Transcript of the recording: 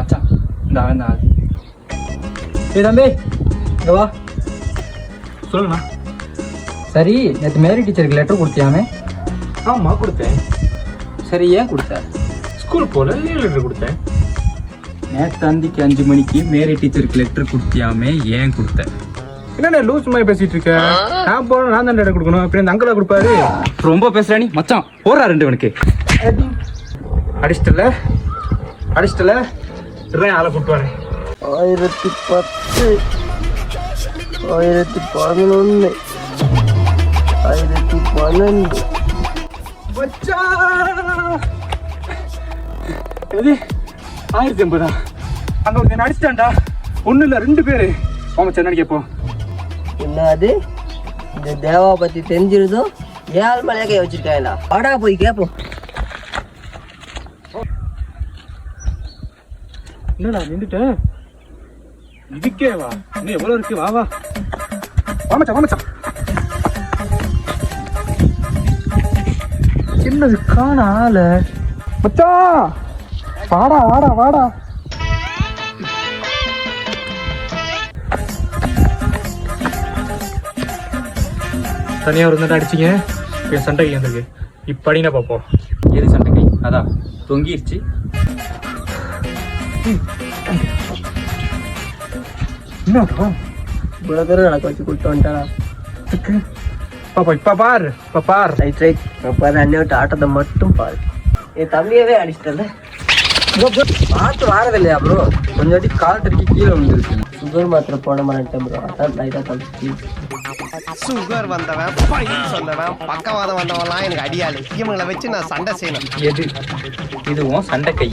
மச்சான் இந்த அவன் தான் ஆள். ஏய் தம்பி இங்க வா. சொல்லுண்ணா. சரி நேற்று மேரி டீச்சருக்கு லெட்டர் கொடுத்தியாமே? ஆமாம் கொடுத்தேன். சரி ஏன் கொடுத்த? ஸ்கூல் போல லீவ் லெட்டர் கொடுத்தேன். நேற்று அந்திக்கு 5 மணிக்கு மேரி டீச்சருக்கு லெட்டர் கொடுத்தியாமே ஏன் கொடுத்த? என்னண்ணே லூஸ் மாதிரி பேசிட்டு இருக்க? நான் போன நான் தான் லெட்டர் கொடுக்கணும். அப்படி அந்த அங்கிளா கொடுப்பாரு. ரொம்ப பேசுற நீ மச்சான். போடுறா 2 இவனுக்கு. அடிச்சிட்டல ஆளை கூட்டுவாரு. 1010 1011 1012 எது 1080 அங்க ஒருத்தன் அடிச்சிட்டான்டா. ஒண்ணு இல்ல 2 பேரு. மச்சான் கேட்போம். என்னது இந்த தேவா பத்தி தெரிஞ்சிருதோ ஏழு மலையா கை வச்சிருக்காங்களா? வாடா போய் கேட்போம். என்னடா நின்றுட்ட? இதுக்கே வா. இன்னும் எவ்வளவு இருக்கு? வா வா மச்சான். சின்னது காண ஆள மச்சான். வாடா தனியா ஒரு நட்டை அடிச்சிங்க. இப்போ சண்டை வந்திருக்கு. இப்போ அடினா பார்ப்போம். எது சண்டை கை? அதான் தொங்கிருச்சு. என்னப்பா இவ்வளோ தூரம் நடக்க வச்சு கூப்பிட்டு வந்துட்டானா? பாப்பா இப்போ பார். ரைட் பாரு அண்ணே விட்டு ஆட்டத்தை மட்டும் பாரு. என் தம்பியவே அடிச்சிட்டல. பார்த்து வாரதில்லையா ப்ரோ? கொஞ்சம் வாட்டி கால் தடுக்கி கீழே விழுந்துருக்கு. சுகர் மாத்திரை போட மாட்டேன் ப்ரோ. அதான் லைட்டாக தப்பிச்சு. சுகர் வந்தவன் பையன் சொன்னவன் பக்கவாதம் வந்தவன்லாம் எனக்கு அடியாளு. இவங்களை வச்சு நான் சண்டை செய்யணும். எது? இதுவும் சண்டை கை.